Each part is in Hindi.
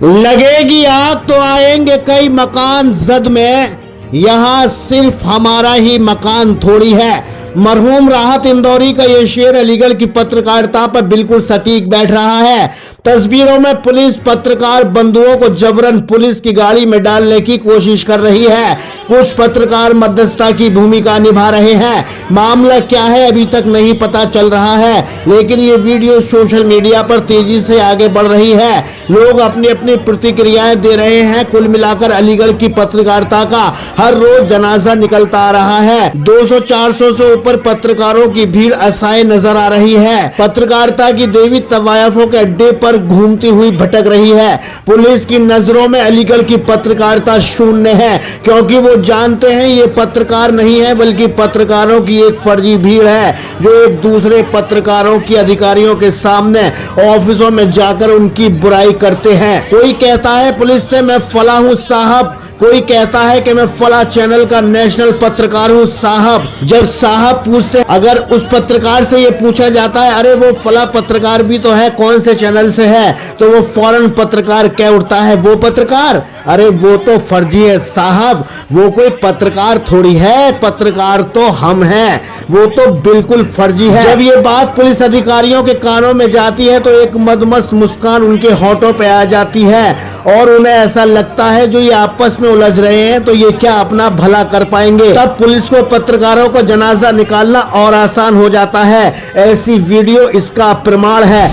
लगेगी आग तो आएंगे कई मकान जद में, यहाँ सिर्फ हमारा ही मकान थोड़ी है। मरहूम राहत इंदौरी का ये शेर अलीगढ़ की पत्रकारिता पर बिल्कुल सटीक बैठ रहा है। तस्वीरों में पुलिस पत्रकार बंधुओं को जबरन पुलिस की गाड़ी में डालने की कोशिश कर रही है। कुछ पत्रकार मध्यस्थता की भूमिका निभा रहे हैं। मामला क्या है अभी तक नहीं पता चल रहा है, लेकिन ये वीडियो सोशल मीडिया पर तेजी से आगे बढ़ रही है। लोग अपनी अपनी प्रतिक्रियाएं दे रहे हैं। कुल मिलाकर अलीगढ़ की पत्रकारिता का हर रोज जनाजा निकलता आ रहा है। 200-400 से ऊपर पत्रकारों की भीड़ असाए नजर आ रही है। पत्रकारिता की देवी तवायफों के अड्डे पर घूमती हुई भटक रही है। पुलिस की नजरों में अलीगढ़ की पत्रकारिता शून्य है, क्योंकि वो जानते हैं ये पत्रकार नहीं है बल्कि पत्रकारों की एक फर्जी भीड़ है जो एक दूसरे पत्रकारों की अधिकारियों के सामने ऑफिसों में जाकर उनकी बुराई करते हैं। कोई कहता है पुलिस से मैं फला हूँ साहब, कोई कहता है कि मैं फला चैनल का नेशनल पत्रकार हूँ साहब। जब साहब पूछते, अगर उस पत्रकार से ये पूछा जाता है अरे वो फला पत्रकार भी तो है, कौन से चैनल से है, तो वो फौरन पत्रकार कह उठता है वो पत्रकार, अरे वो तो फर्जी है साहब, वो कोई पत्रकार थोड़ी है, पत्रकार तो हम हैं, वो तो बिल्कुल फर्जी है। जब ये बात पुलिस अधिकारियों के कानों में जाती है तो एक मदमस्त मुस्कान उनके होठों पे आ जाती है और उन्हें ऐसा लगता है जो ये आपस में उलझ रहे हैं तो ये क्या अपना भला कर पाएंगे। तब पुलिस को पत्रकारों को जनाजा निकालना और आसान हो जाता है। ऐसी वीडियो इसका प्रमाण है।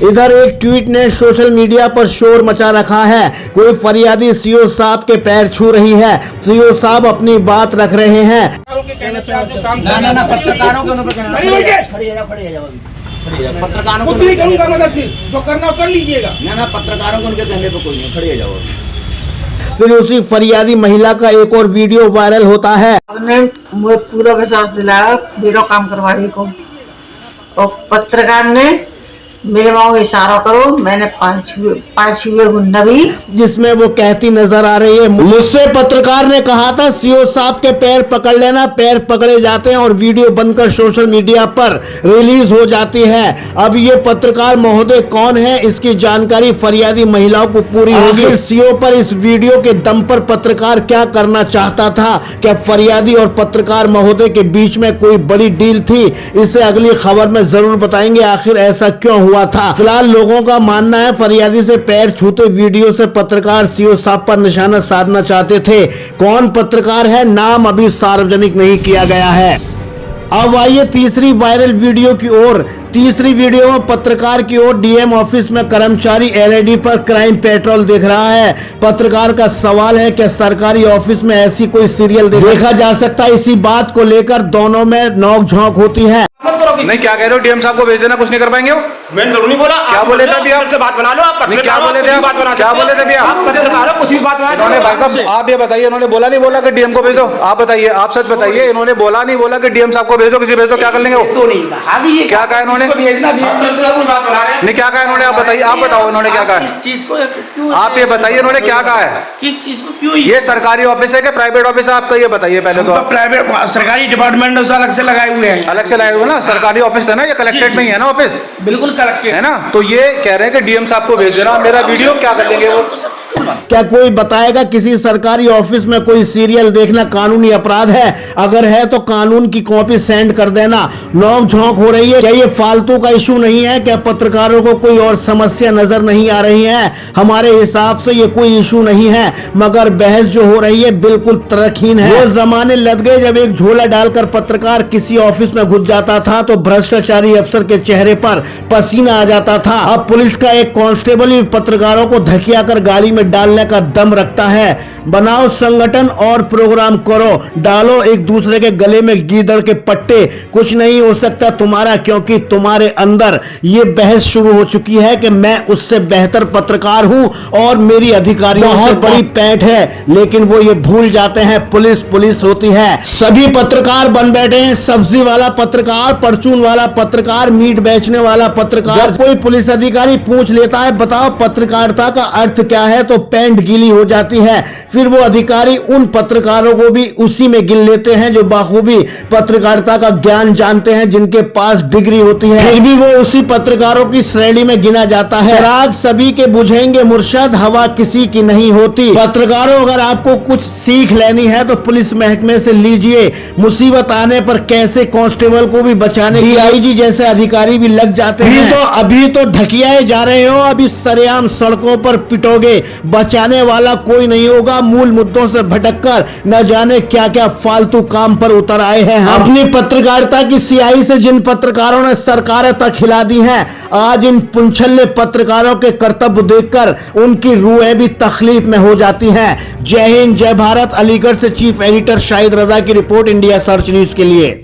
इधर एक ट्वीट ने सोशल मीडिया पर शोर मचा रखा है। कोई फरियादी सीओ साहब के पैर छू रही है। सीओ साहब अपनी बात रख रहे हैं। पत्रकारों को नहीं करूंगा, मतलब जो करना कर लीजिएगा। ना पत्रकारों को उनके कहने पे कोई नहीं, खड़े जाओ। फिर उसी फरियादी महिला का एक और वीडियो वायरल होता है। हमने मुझे पूरा विश्वास दिलाया मेरा काम करवाने को, और पत्रकार ने मेरे माँ इशारा करो, मैंने पांच हुए गुंडा भी, जिसमें वो कहती नजर आ रही है, मुझसे पत्रकार ने कहा था सीओ साहब के पैर पकड़ लेना। पैर पकड़े जाते हैं और वीडियो बनकर सोशल मीडिया पर रिलीज हो जाती है। अब ये पत्रकार महोदय कौन है इसकी जानकारी फरियादी महिलाओं को पूरी होगी। सीओ पर इस वीडियो के दम पर पत्रकार क्या करना चाहता था? क्या फरियादी और पत्रकार महोदय के बीच में कोई बड़ी डील थी? इसे अगली खबर में जरूर बताएंगे आखिर ऐसा क्यों हुआ था। फिलहाल लोगों का मानना है फरियादी से पैर छूते वीडियो से पत्रकार सीओ साहब पर निशाना साधना चाहते थे। कौन पत्रकार है, नाम अभी सार्वजनिक नहीं किया गया है। अब आइए तीसरी वायरल वीडियो की ओर। तीसरी वीडियो में पत्रकार की ओर डीएम ऑफिस में कर्मचारी एलईडी पर क्राइम पेट्रोल देख रहा है। पत्रकार का सवाल है क्या सरकारी ऑफिस में ऐसी कोई सीरियल देखा जा सकता है? इसी बात को लेकर दोनों में नोक-झोंक होती है। नहीं, क्या कह रहे हो? डीएम साहब को भेज देना, कुछ नहीं कर पाएंगे वो। मैंने जरूर नहीं बोला। क्या बोले थे अभी आप? बात बना लो आप। क्या बोले थे आप? क्या बोले थे अभी आप? पत्रकार हो, कुछ भी बात बना। इन्होंने भाई साहब आप ये बताइए, इन्होंने बोला नहीं बोला कि डीएम को भेज दो? आप बताइए, आप सच बताइए, इन्होंने बोला नहीं बोला कि डीएम साहब को भेज दो, किसी भेज दो, क्या कर लेंगे वो? क्या कहा इन्होंने? नहीं, क्या कहा इन्होंने? आप बताइए, आप बताओ इन्होंने क्या कहा? किस चीज को क्यों? आप ये बताइए इन्होंने क्या कहा है? किस चीज को क्यों? ये सरकारी ऑफिस है कि प्राइवेट ऑफिस है आपका, ये बताइए पहले तो। प्राइवेट सरकारी डिपार्टमेंट अलग से लगाए हुए हैं। अलग से लगाए हुए ना, सरकारी ऑफिस है ना, ये कलेक्ट्रेट में ही है ना ऑफिस, बिल्कुल कलेक्टेड है ना। तो ये कह रहे हैं कि डीएम साहब को भेज देना, मेरा वीडियो क्या कर लेंगे वो? क्या कोई बताएगा किसी सरकारी ऑफिस में कोई सीरियल देखना कानूनी अपराध है? अगर है तो कानून की कॉपी सेंड कर देना। नोक झोंक हो रही है। क्या ये फालतू का इशू नहीं है? क्या पत्रकारों को कोई और समस्या नजर नहीं आ रही है? हमारे हिसाब से ये कोई इशू नहीं है, मगर बहस जो हो रही है बिल्कुल तर्कहीन है। वो जमाने लग गए जब एक झोला डालकर पत्रकार किसी ऑफिस में घुस जाता था तो भ्रष्टाचारी अफसर के चेहरे पर पसीना आ जाता था। अब पुलिस का एक कांस्टेबल ही पत्रकारों को धकिया कर गाड़ी में डालने का दम रखता है। बनाओ संगठन और प्रोग्राम करो, डालो एक दूसरे के गले में गीदड़ के पट्टे। कुछ नहीं हो सकता तुम्हारा, क्योंकि तुम्हारे अंदर ये बहस शुरू हो चुकी है कि मैं उससे बेहतर पत्रकार हूं और मेरी अधिकारियों से बड़ी पैंठ है। लेकिन वो ये भूल जाते हैं पुलिस पुलिस होती है। सभी पत्रकार बन बैठे हैं, सब्जी वाला पत्रकार, परचून वाला पत्रकार, मीट बेचने वाला पत्रकार। कोई पुलिस अधिकारी पूछ लेता है बताओ पत्रकारिता का अर्थ क्या है, तो तो पैंट गीली हो जाती है। फिर वो अधिकारी उन पत्रकारों को भी उसी में गिन लेते हैं जो बाखूबी पत्रकारिता का ज्ञान जानते हैं, जिनके पास डिग्री होती है, फिर भी वो उसी पत्रकारों की श्रेणी में गिना जाता है। चिराग सभी के बुझेंगे मुर्शद, हवा किसी की नहीं होती। पत्रकारों, अगर आपको कुछ सीख लेनी है तो पुलिस महकमे से लीजिए। मुसीबत आने पर कैसे कांस्टेबल को भी बचाने डीआईजी जैसे अधिकारी भी लग जाते हैं। तो अभी तो ढकियाए जा रहे हो, अभी सरेआम सड़कों पर पिटोगे। बचाने वाला कोई नहीं होगा। मूल मुद्दों से भटककर न जाने क्या क्या फालतू काम पर उतर आए हैं। अपनी पत्रकारिता की सियाही से जिन पत्रकारों ने सरकारें तक हिला दी हैं, आज इन पुंछल्ले पत्रकारों के कर्तव्य देखकर उनकी रूहें भी तकलीफ में हो जाती हैं। जय हिंद, जय भारत। अलीगढ़ से चीफ एडिटर शाहिद रजा की रिपोर्ट, इंडिया सर्च न्यूज के लिए।